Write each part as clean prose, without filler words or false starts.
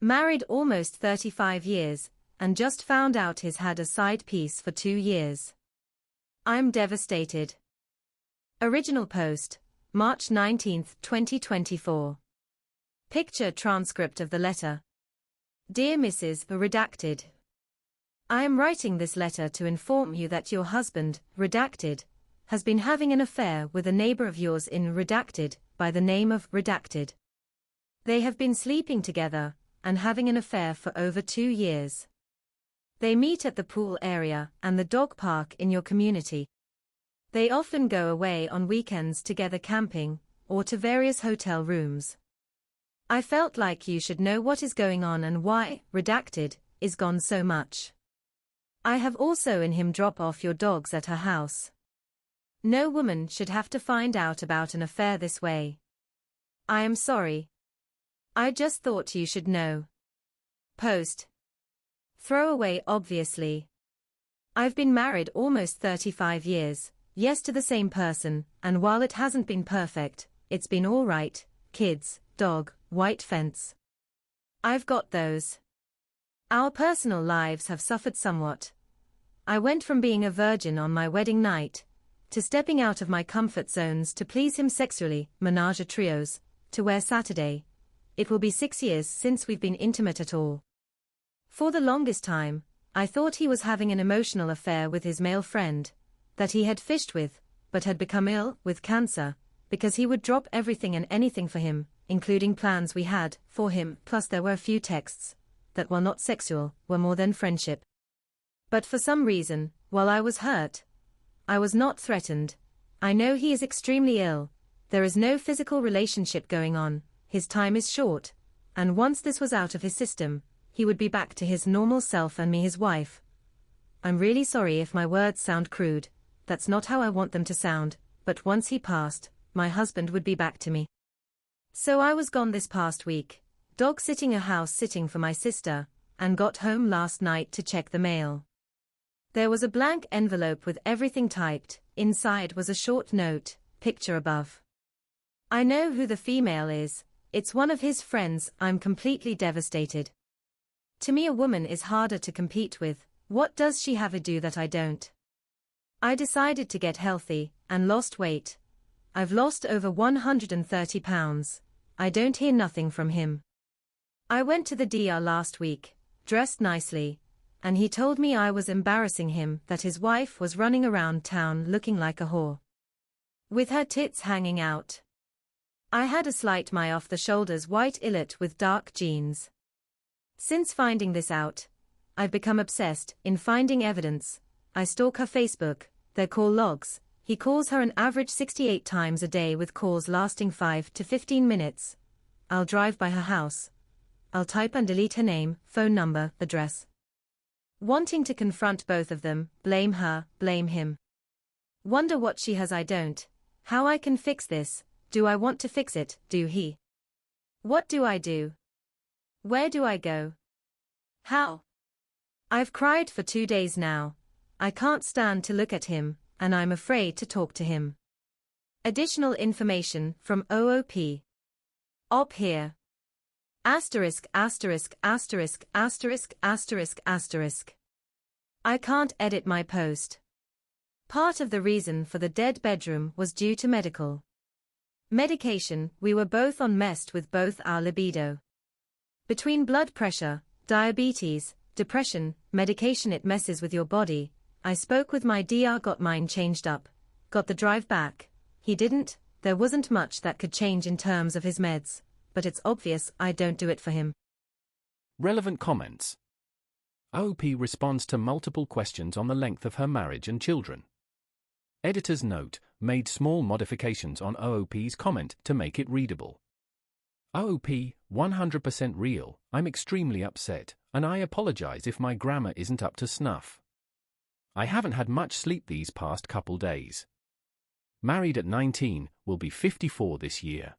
Married almost 35 years, and just found out he's had a side piece for 2 years. I'm devastated. Original post, March 19, 2024. Picture transcript of the letter. Dear Mrs. Redacted. I am writing this letter to inform you that your husband, Redacted, has been having an affair with a neighbor of yours in Redacted, by the name of Redacted. They have been sleeping together, and having an affair for over 2 years. They meet at the pool area and the dog park in your community. They often go away on weekends together camping, or to various hotel rooms. I felt like you should know what is going on and why Redacted is gone so much. I have also in him drop off your dogs at her house. No woman should have to find out about an affair this way. I am sorry. I just thought you should know. Post. Throwaway obviously. I've been married almost 35 years, yes to the same person, and while it hasn't been perfect, it's been all right, kids, dog, white fence. I've got those. Our personal lives have suffered somewhat. I went from being a virgin on my wedding night, to stepping out of my comfort zones to please him sexually, menage a trios, to where Saturday. It will be 6 years since we've been intimate at all. For the longest time, I thought he was having an emotional affair with his male friend, that he had fished with, but had become ill with cancer, because he would drop everything and anything for him, including plans we had for him, plus there were a few texts that, while not sexual, were more than friendship. But for some reason, while I was hurt, I was not threatened. I know he is extremely ill. There is no physical relationship going on, his time is short, and once this was out of his system, he would be back to his normal self and me his wife. I'm really sorry if my words sound crude, that's not how I want them to sound, but once he passed, my husband would be back to me. So I was gone this past week, dog sitting a house sitting for my sister, and got home last night to check the mail. There was a blank envelope with everything typed, inside was a short note, picture above. I know who the female is, it's one of his friends. I'm completely devastated. To me a woman is harder to compete with, what does she have to do that I don't? I decided to get healthy, and lost weight. I've lost over 130 pounds. I don't hear nothing from him. I went to the DR last week, dressed nicely, and he told me I was embarrassing him, that his wife was running around town looking like a whore, with her tits hanging out. I had a slight my off-the-shoulders white illet with dark jeans. Since finding this out, I've become obsessed in finding evidence. I stalk her Facebook, their call logs. He calls her an average 68 times a day with calls lasting 5 to 15 minutes. I'll drive by her house. I'll type and delete her name, phone number, address. Wanting to confront both of them, blame her, blame him. Wonder what she has I don't. How I can fix this, do I want to fix it, do he? What do I do? Where do I go? How? I've cried for 2 days now. I can't stand to look at him, and I'm afraid to talk to him. Additional information from OOP. Op here. Asterisk asterisk asterisk asterisk asterisk asterisk. I can't edit my post. Part of the reason for the dead bedroom was due to medication we were both on messed with both our libido. Between blood pressure, diabetes, depression, medication it messes with your body. I spoke with my DR, got mine changed up, got the drive back. He didn't. There wasn't much that could change in terms of his meds, but it's obvious I don't do it for him. Relevant comments. OOP responds to multiple questions on the length of her marriage and children. Editor's note, made small modifications on OOP's comment to make it readable. OOP, 100% real. I'm extremely upset, and I apologize if my grammar isn't up to snuff. I haven't had much sleep these past couple days. Married at 19, will be 54 this year.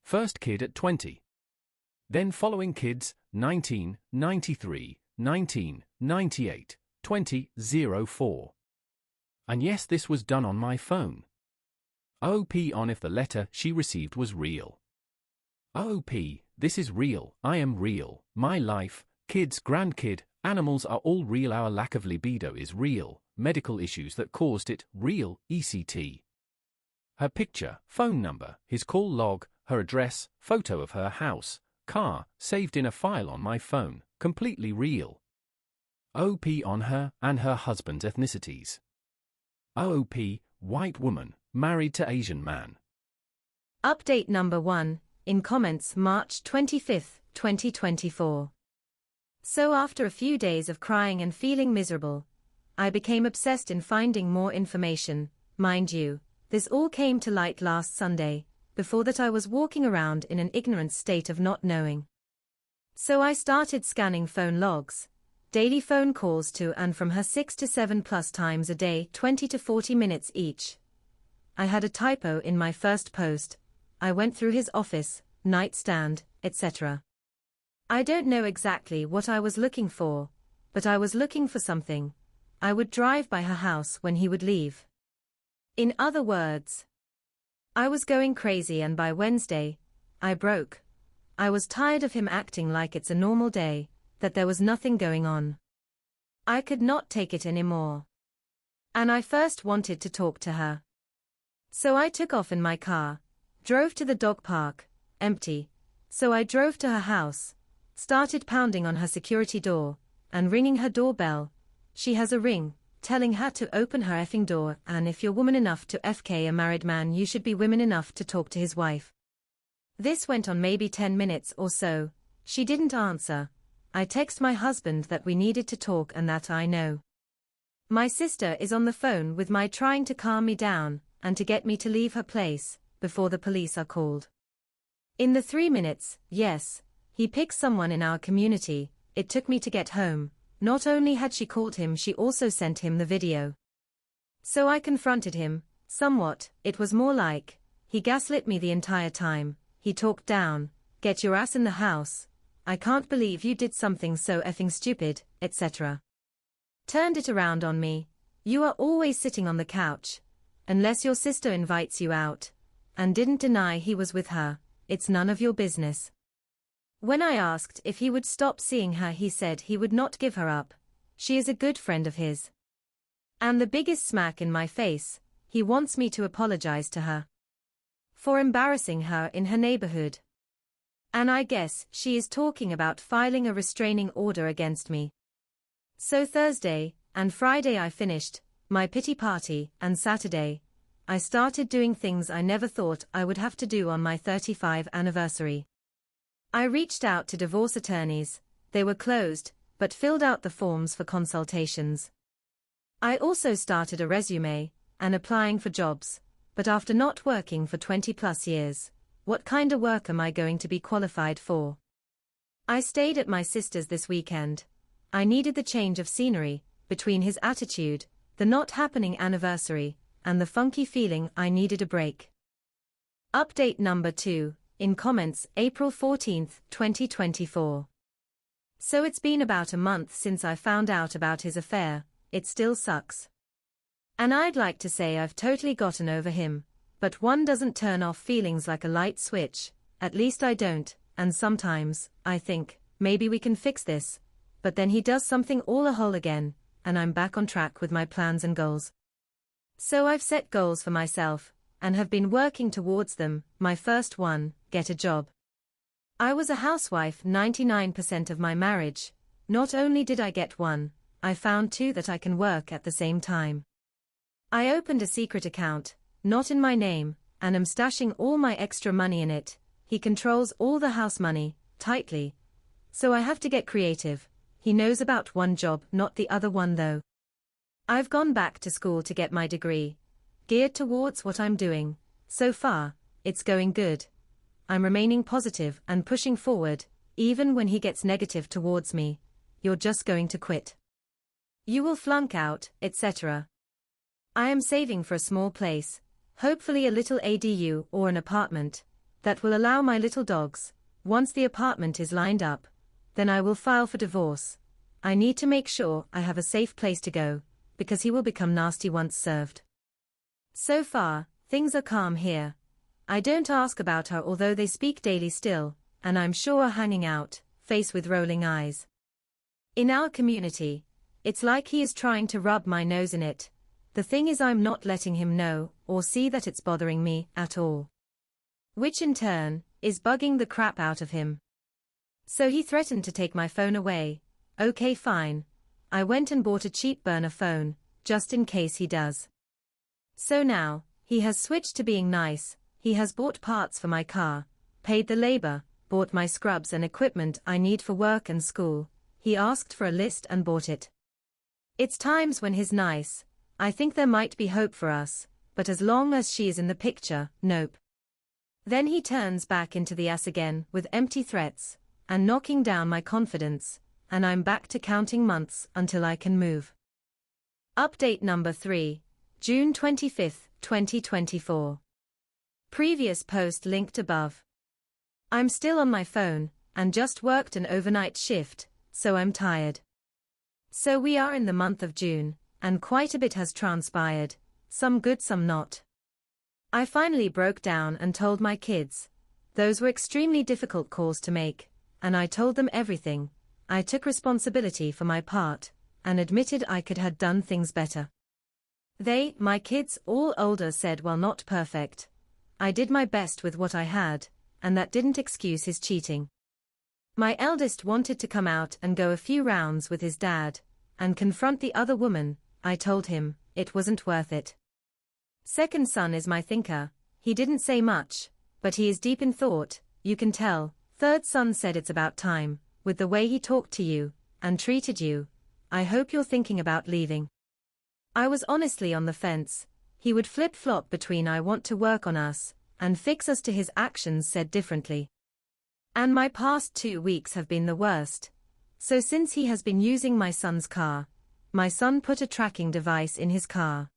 First kid at 20. Then following kids, 19, 93, 19, 98, 20, 04. And yes, this was done on my phone. OOP on if the letter she received was real. OOP, This is real, I am real, my life, kids, grandkid, animals are all real, our lack of libido is real, medical issues that caused it, real, ECT. Her picture, phone number, his call log, her address, photo of her house, car, saved in a file on my phone, completely real. OP on her and her husband's ethnicities. OP, white woman, married to Asian man. Update number 1, in comments March 25, 2024. So after a few days of crying and feeling miserable, I became obsessed in finding more information. Mind you, this all came to light last Sunday. Before that I was walking around in an ignorant state of not knowing. So I started scanning phone logs, daily phone calls to and from her 6 to 7 plus times a day, 20 to 40 minutes each. I had a typo in my first post. I went through his office, nightstand, etc. I don't know exactly what I was looking for, but I was looking for something. I would drive by her house when he would leave. In other words, I was going crazy, and by Wednesday, I broke. I was tired of him acting like it's a normal day, that there was nothing going on. I could not take it anymore. And I first wanted to talk to her. So I took off in my car, drove to the dog park, empty. So I drove to her house, started pounding on her security door, and ringing her doorbell. She has a ring, telling her to open her effing door, and if you're woman enough to FK a married man, you should be woman enough to talk to his wife. This went on maybe 10 minutes or so. She didn't answer. I text my husband that we needed to talk and that I know. My sister is on the phone with my, trying to calm me down and to get me to leave her place before the police are called. In the 3 minutes, yes, he picked someone in our community, it took me to get home. Not only had she called him, she also sent him the video. So I confronted him, somewhat. It was more like, he gaslit me the entire time. He talked down, get your ass in the house, I can't believe you did something so effing stupid, etc. Turned it around on me, you are always sitting on the couch, unless your sister invites you out, and didn't deny he was with her, it's none of your business. When I asked if he would stop seeing her, he said he would not give her up. She is a good friend of his. And the biggest smack in my face, he wants me to apologize to her for embarrassing her in her neighborhood. And I guess she is talking about filing a restraining order against me. So Thursday and Friday I finished my pity party, and Saturday I started doing things I never thought I would have to do on my 35th anniversary. I reached out to divorce attorneys. They were closed, but filled out the forms for consultations. I also started a resume and applying for jobs, but after not working for 20 plus years, what kind of work am I going to be qualified for? I stayed at my sister's this weekend. I needed the change of scenery, between his attitude, the not happening anniversary, and the funky feeling. I needed a break. Update number 2. In comments, April 14, 2024. So it's been about a month since I found out about his affair. It still sucks. And I'd like to say I've totally gotten over him, but one doesn't turn off feelings like a light switch, at least I don't, and sometimes, I think, maybe we can fix this, but then he does something all a whole again, and I'm back on track with my plans and goals. So I've set goals for myself, and have been working towards them. My first one, get a job. I was a housewife 99% of my marriage. Not only did I get one, I found 2 that I can work at the same time. I opened a secret account, not in my name, and am stashing all my extra money in it. He controls all the house money, tightly. So I have to get creative. He knows about one job, not the other one though. I've gone back to school to get my degree, geared towards what I'm doing. So far, it's going good. I'm remaining positive and pushing forward, even when he gets negative towards me. You're just going to quit. You will flunk out, etc. I am saving for a small place, hopefully a little ADU or an apartment, that will allow my little dogs. Once the apartment is lined up, then I will file for divorce. I need to make sure I have a safe place to go, because he will become nasty once served. So far, things are calm here. I don't ask about her, although they speak daily still, and I'm sure hanging out, face with rolling eyes. In our community, it's like he is trying to rub my nose in it. The thing is I'm not letting him know or see that it's bothering me at all. Which in turn is bugging the crap out of him. So he threatened to take my phone away. Okay, fine. I went and bought a cheap burner phone, just in case he does. So now, he has switched to being nice. He has bought parts for my car, paid the labor, bought my scrubs and equipment I need for work and school. He asked for a list and bought it. It's times when he's nice. I think there might be hope for us, but as long as she is in the picture, nope. Then he turns back into the ass again with empty threats, and knocking down my confidence, and I'm back to counting months until I can move. Update number 3, June 25, 2024. Previous post linked above. I'm still on my phone, and just worked an overnight shift, so I'm tired. So we are in the month of June, and quite a bit has transpired, some good some not. I finally broke down and told my kids. Those were extremely difficult calls to make, and I told them everything. I took responsibility for my part, and admitted I could have done things better. They, my kids, all older, said well, not perfect. I did my best with what I had, and that didn't excuse his cheating. My eldest wanted to come out and go a few rounds with his dad, and confront the other woman. I told him, it wasn't worth it. Second son is my thinker. He didn't say much, but he is deep in thought, you can tell. Third son said it's about time, with the way he talked to you, and treated you. I hope you're thinking about leaving. I was honestly on the fence. He would flip-flop between I want to work on us, and fix us to his actions said differently. And my past 2 weeks have been the worst. So since he has been using my son's car, my son put a tracking device in his car.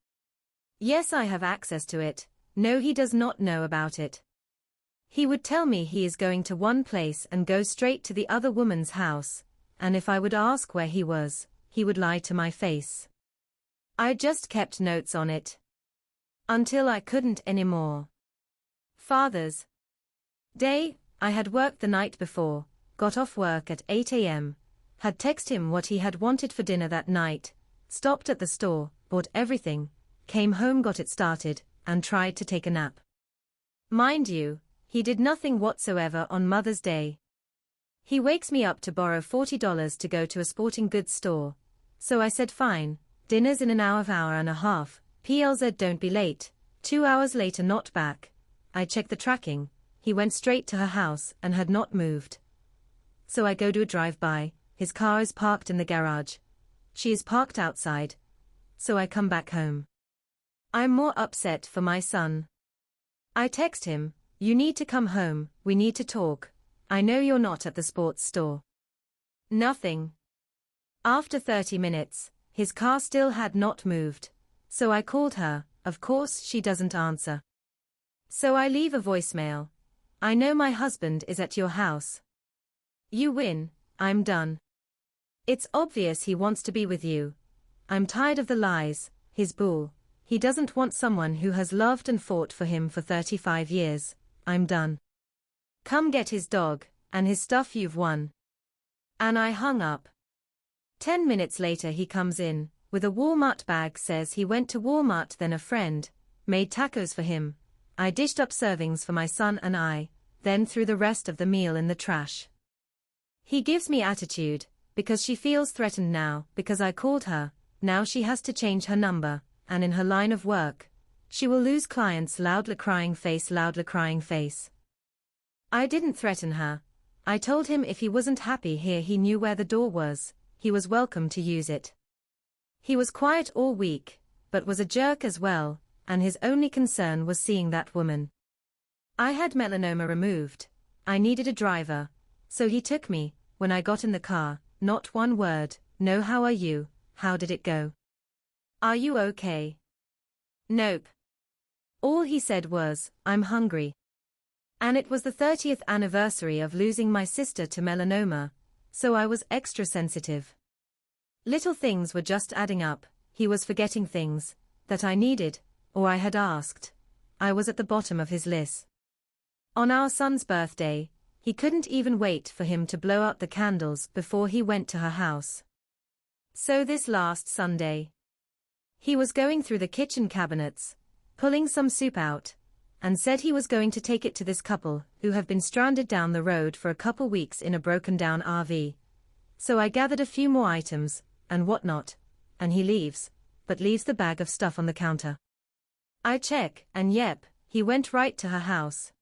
Yes, I have access to it. No, he does not know about it. He would tell me he is going to one place and go straight to the other woman's house, and if I would ask where he was, he would lie to my face. I just kept notes on it. Until I couldn't anymore. Father's Day, I had worked the night before, got off work at 8 a.m., had texted him what he had wanted for dinner that night, stopped at the store, bought everything, came home, got it started, and tried to take a nap. Mind you, he did nothing whatsoever on Mother's Day. He wakes me up to borrow $40 to go to a sporting goods store. So I said fine, dinner's in an hour and a half, PLZ don't be late. 2 hours later not back. I checked the tracking, he went straight to her house and had not moved. So I go to a drive-by, his car is parked in the garage. She is parked outside. So I come back home. I'm more upset for my son. I text him, you need to come home, we need to talk. I know you're not at the sports store. Nothing. After 30 minutes, his car still had not moved. So I called her, of course she doesn't answer. So I leave a voicemail. I know my husband is at your house. You win, I'm done. It's obvious he wants to be with you. I'm tired of the lies, his bull. He doesn't want someone who has loved and fought for him for 35 years. I'm done. Come get his dog, and his stuff, you've won. And I hung up. 10 minutes later he comes in, with a Walmart bag, says he went to Walmart, then a friend made tacos for him. I dished up servings for my son and I, then threw the rest of the meal in the trash. He gives me attitude, because she feels threatened now, because I called her. Now she has to change her number, and in her line of work, she will lose clients. Loudly crying face, loudly crying face. I didn't threaten her. I told him if he wasn't happy here, he knew where the door was, he was welcome to use it. He was quiet all week, but was a jerk as well, and his only concern was seeing that woman. I had melanoma removed. I needed a driver, so he took me. When I got in the car, not one word. No, how are you? How did it go? Are you okay? Nope. All he said was, I'm hungry. And it was the 30th anniversary of losing my sister to melanoma, so I was extra sensitive. Little things were just adding up. He was forgetting things that I needed, or I had asked. I was at the bottom of his list. On our son's birthday, He couldn't even wait for him to blow out the candles before he went to her house. So this last Sunday, he was going through the kitchen cabinets, pulling some soup out, and said he was going to take it to this couple who have been stranded down the road for a couple weeks in a broken-down RV. So I gathered a few more items, and whatnot, and he leaves, but leaves the bag of stuff on the counter. I check, and yep, he went right to her house.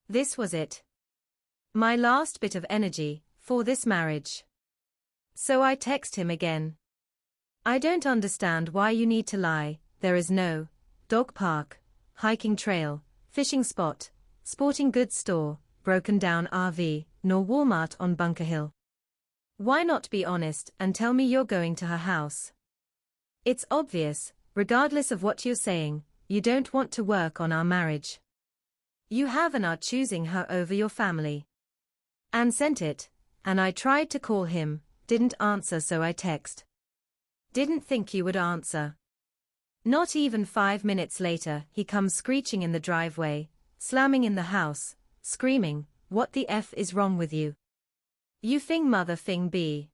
This was it. My last bit of energy for this marriage. So I text him again. I don't understand why you need to lie. There is no dog park, hiking trail, fishing spot, sporting goods store, broken down RV, nor Walmart on Bunker Hill. Why not be honest and tell me you're going to her house? It's obvious, regardless of what you're saying, you don't want to work on our marriage. You have and are choosing her over your family. And sent it, and I tried to call him, didn't answer, so I text. Didn't think you would answer. Not even 5 minutes later, he comes screeching in the driveway, slamming in the house, screaming, "What the F is wrong with you? You fing mother fing b."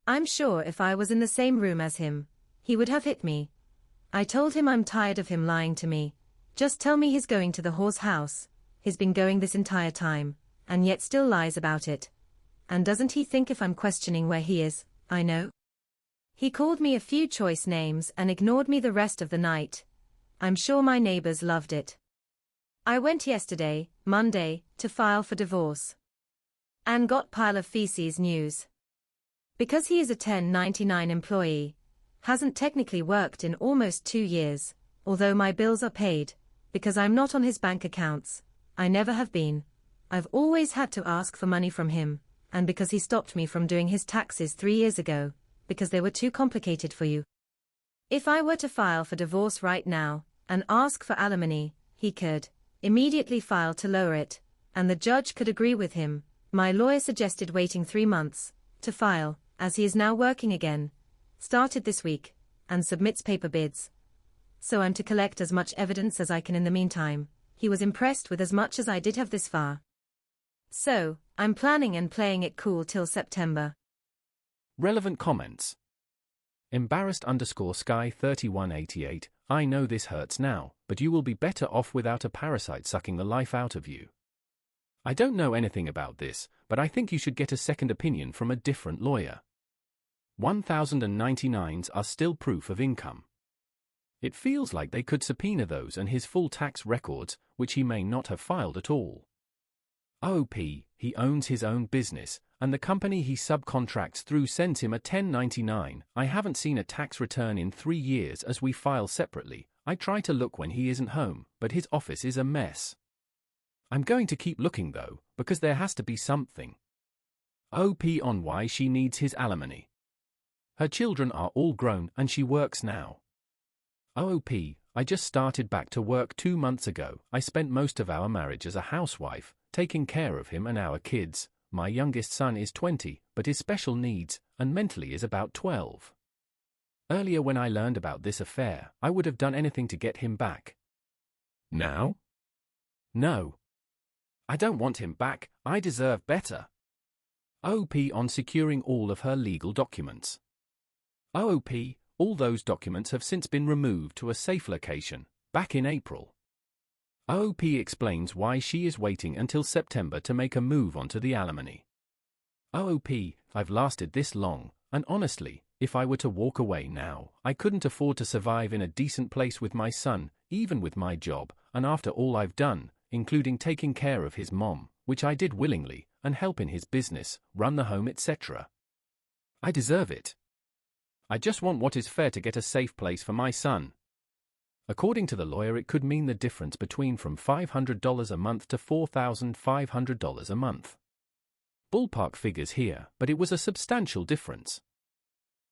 I'm sure if I was in the same room as him, he would have hit me. I told him I'm tired of him lying to me. Just tell me he's going to the whore's house. He's been going this entire time, and yet still lies about it. And doesn't he think if I'm questioning where he is, I know? He called me a few choice names and ignored me the rest of the night. I'm sure my neighbors loved it. I went yesterday, Monday, to file for divorce. And got pile of feces news. Because he is a 1099 employee, hasn't technically worked in almost 2 years, although my bills are paid, because I'm not on his bank accounts, I never have been. I've always had to ask for money from him, and because he stopped me from doing his taxes 3 years ago, because they were too complicated for you. If I were to file for divorce right now, and ask for alimony, he could immediately file to lower it, and the judge could agree with him. My lawyer suggested waiting 3 months to file, as he is now working again, started this week, and submits paper bids. So I'm to collect as much evidence as I can in the meantime. He was impressed with as much as I did have this far. So, I'm planning and playing it cool till September. Relevant comments. Embarrassed_Sky3188, I know this hurts now, but you will be better off without a parasite sucking the life out of you. I don't know anything about this, but I think you should get a second opinion from a different lawyer. 1099s are still proof of income. It feels like they could subpoena those and his full tax records, which he may not have filed at all. OP, he owns his own business, and the company he subcontracts through sends him a 1099. I haven't seen a tax return in 3 years as we file separately. I try to look when he isn't home, but his office is a mess. I'm going to keep looking though, because there has to be something. OP on why she needs his alimony. Her children are all grown and she works now. OP, I just started back to work 2 months ago. I spent most of our marriage as a housewife, taking care of him and our kids. My youngest son is 20, but is special needs, and mentally is about 12. Earlier when I learned about this affair, I would have done anything to get him back. Now? No. I don't want him back, I deserve better. OP on securing all of her legal documents. OP, all those documents have since been removed to a safe location, back in April. OP explains why she is waiting until September to make a move onto the alimony. OP, I've lasted this long, and honestly, if I were to walk away now, I couldn't afford to survive in a decent place with my son, even with my job, and after all I've done, including taking care of his mom, which I did willingly, and help in his business, run the home, etc. I deserve it. I just want what is fair to get a safe place for my son. According to the lawyer, it could mean the difference between from $500 a month to $4,500 a month. Ballpark figures here, but it was a substantial difference.